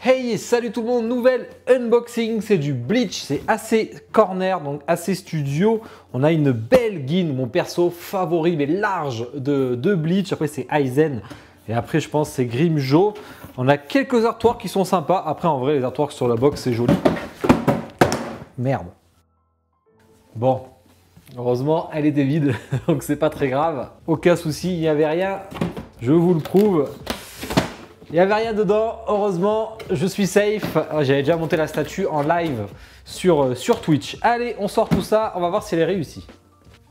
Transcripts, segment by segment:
Hey, salut tout le monde, nouvelle unboxing, c'est du Bleach, c'est assez corner, donc assez studio. On a une belle guine, mon perso favori, mais large de Bleach. Après c'est Aizen et après je pense c'est Grimmjow. On a quelques artworks qui sont sympas. Après en vrai les artworks sur la box c'est joli. Merde. Bon, heureusement elle était vide, donc c'est pas très grave. Aucun souci, il n'y avait rien, je vous le prouve. Il n'y avait rien dedans, heureusement, je suis safe. J'avais déjà monté la statue en live sur Twitch. Allez, on sort tout ça, on va voir si elle est réussie.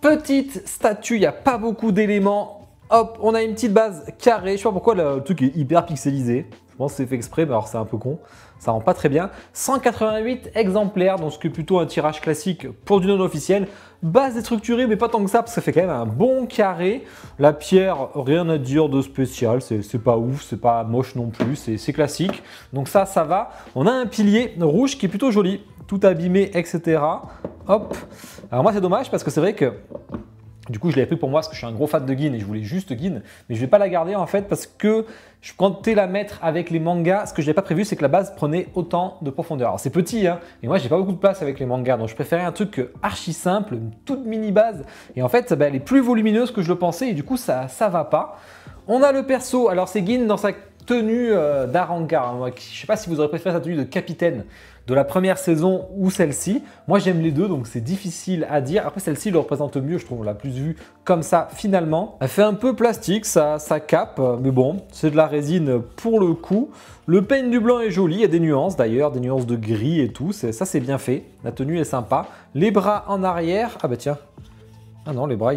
Petite statue, il n'y a pas beaucoup d'éléments. Hop, on a une petite base carrée. Je sais pas pourquoi le truc est hyper pixelisé. Je pense que c'est fait exprès, mais alors c'est un peu con. Ça rend pas très bien. 188 exemplaires, donc ce qui est plutôt un tirage classique pour du non officiel. Base déstructurée, mais pas tant que ça, parce que ça fait quand même un bon carré. La pierre, rien à dire de spécial. C'est pas ouf, c'est pas moche non plus, c'est classique. Donc ça va. On a un pilier rouge qui est plutôt joli, tout abîmé, etc. Hop. Alors moi, c'est dommage parce que c'est vrai que du coup, je l'avais pris pour moi parce que je suis un gros fan de Gin et je voulais juste Gin. Mais je ne vais pas la garder en fait parce que je comptais la mettre avec les mangas. Ce que je n'avais pas prévu, c'est que la base prenait autant de profondeur. Alors c'est petit, hein, et moi, j'ai pas beaucoup de place avec les mangas. Donc je préférais un truc archi simple, une toute mini base. Et en fait, elle est plus volumineuse que je le pensais et du coup, ça va pas. On a le perso. Alors c'est Gin dans sa tenue d'Arankar. Je ne sais pas si vous aurez préféré sa tenue de capitaine de la première saison ou celle-ci. Moi j'aime les deux donc c'est difficile à dire. Après celle-ci le représente mieux, je trouve, on l'a plus vue comme ça finalement. Elle fait un peu plastique, ça cape, mais bon, c'est de la résine pour le coup. Le paint du blanc est joli, il y a des nuances d'ailleurs, des nuances de gris et tout, ça c'est bien fait. La tenue est sympa. Les bras en arrière, ah bah tiens, ah non les bras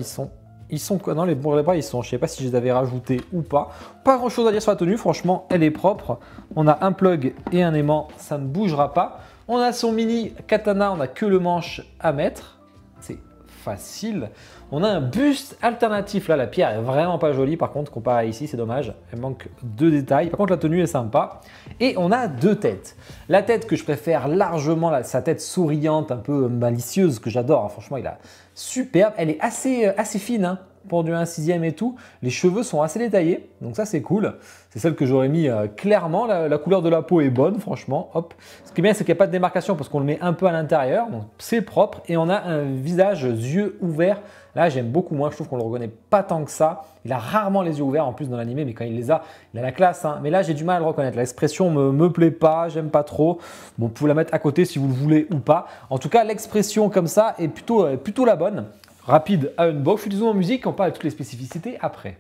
non, les bras ils sont, je sais pas si je les avais rajoutés ou pas. Pas grand chose à dire sur la tenue, franchement elle est propre. On a un plug et un aimant, ça ne bougera pas. On a son mini katana, on n'a que le manche à mettre. C'est facile. On a un buste alternatif, là la pierre est vraiment pas jolie par contre comparé à ici, c'est dommage. Elle manque de détails, par contre la tenue est sympa. Et on a deux têtes. La tête que je préfère largement, sa tête souriante, un peu malicieuse que j'adore, hein. Franchement il a superbe, elle est assez fine hein, pour du 1/6 et tout. Les cheveux sont assez détaillés, donc ça c'est cool. C'est celle que j'aurais mis clairement. La couleur de la peau est bonne, franchement. Hop. Ce qui est bien, c'est qu'il n'y a pas de démarcation parce qu'on le met un peu à l'intérieur, donc c'est propre. Et on a un visage yeux ouverts. Là, j'aime beaucoup moins. Je trouve qu'on le reconnaît pas tant que ça. Il a rarement les yeux ouverts en plus dans l'animé, mais quand il les a, il a la classe. Hein. Mais là, j'ai du mal à le reconnaître. L'expression me plaît pas, j'aime pas trop. Bon, vous pouvez la mettre à côté si vous le voulez ou pas. En tout cas, l'expression comme ça est plutôt la bonne. Rapide à unbox. Je suis toujours en musique. On parle de toutes les spécificités après.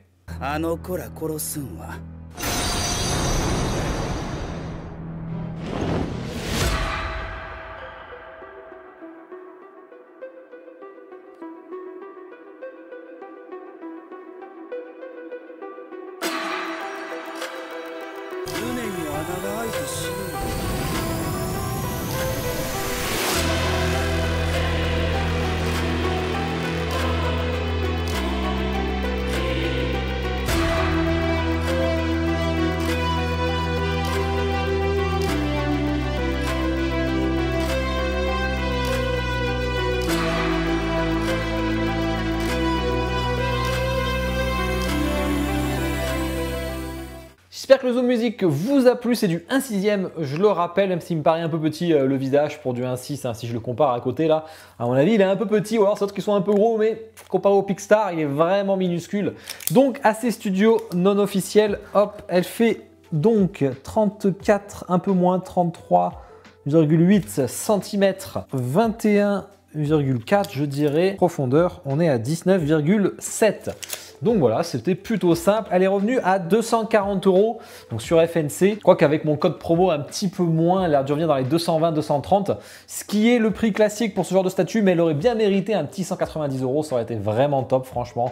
J'espère que le zoom musique vous a plu, c'est du 1/6, je le rappelle, même s'il me paraît un peu petit le visage pour du 1/6, hein, si je le compare à côté là, à mon avis il est un peu petit, ou alors c'est d'autres qui sont un peu gros, mais comparé au Picstar, il est vraiment minuscule. Donc assez studio non officiel, hop, elle fait donc 34, un peu moins, 33,8 cm, 21,4 je dirais, profondeur, on est à 19,7. Donc voilà, c'était plutôt simple. Elle est revenue à 240 €, donc sur FNC. Je crois qu'avec mon code promo un petit peu moins, elle a dû revenir dans les 220-230, ce qui est le prix classique pour ce genre de statue, mais elle aurait bien mérité un petit 190 €, ça aurait été vraiment top franchement.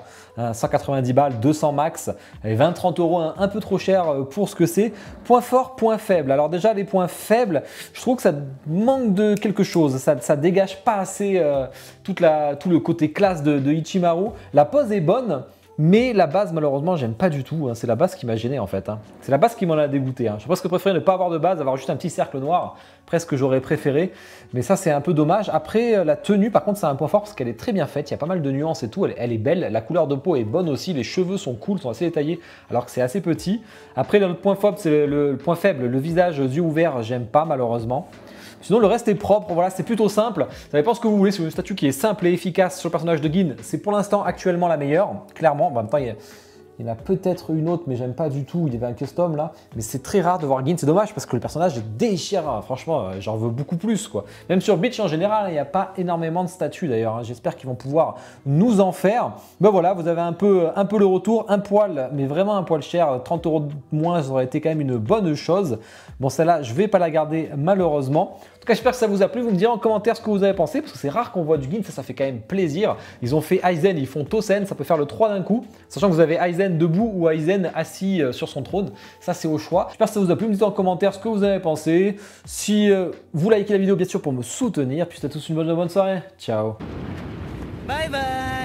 190 balles, 200 max, et 20-30 € un peu trop cher pour ce que c'est. Point fort, point faible. Alors déjà les points faibles, je trouve que ça manque de quelque chose, ça dégage pas assez tout le côté classe de Ichimaru. La pose est bonne, Mais la base, malheureusement, j'aime pas du tout. Hein. C'est la base qui m'a gêné en fait. Hein. C'est la base qui m'en a dégoûté. Hein. Je pense que préférer ne pas avoir de base, avoir juste un petit cercle noir, presque j'aurais préféré. Mais ça, c'est un peu dommage. Après, la tenue, par contre, c'est un point fort parce qu'elle est très bien faite. Il y a pas mal de nuances et tout. Elle est belle. La couleur de peau est bonne aussi. Les cheveux sont cool, sont assez détaillés, alors que c'est assez petit. Après, l'autre point faible, c'est le point faible. Le visage, yeux ouverts, j'aime pas malheureusement. Sinon, le reste est propre, voilà, c'est plutôt simple. Ça dépend ce que vous voulez, c'est une statue qui est simple et efficace sur le personnage de Gin. C'est pour l'instant actuellement la meilleure, clairement. En même temps, il y en a peut-être une autre, mais j'aime pas du tout. Il y avait un custom là. Mais c'est très rare de voir Gin, c'est dommage parce que le personnage est déchirant. Franchement, j'en veux beaucoup plus quoi. Même sur Bleach en général, il n'y a pas énormément de statues d'ailleurs. Hein. J'espère qu'ils vont pouvoir nous en faire. Ben voilà, vous avez un peu le retour. Un poil, mais vraiment un poil cher. 30 € de moins, ça aurait été quand même une bonne chose. Bon, celle-là, je vais pas la garder malheureusement. En tout cas, j'espère que ça vous a plu. Vous me direz en commentaire ce que vous avez pensé, parce que c'est rare qu'on voit du Gin, ça fait quand même plaisir. Ils ont fait Aizen, ils font Tosen, ça peut faire le 3 d'un coup, sachant que vous avez Aizen debout ou Aizen assis sur son trône. Ça, c'est au choix. J'espère que ça vous a plu. Me dites en commentaire ce que vous avez pensé. Si vous likez la vidéo, bien sûr, pour me soutenir. Puis, à tous une bonne soirée. Ciao. Bye bye.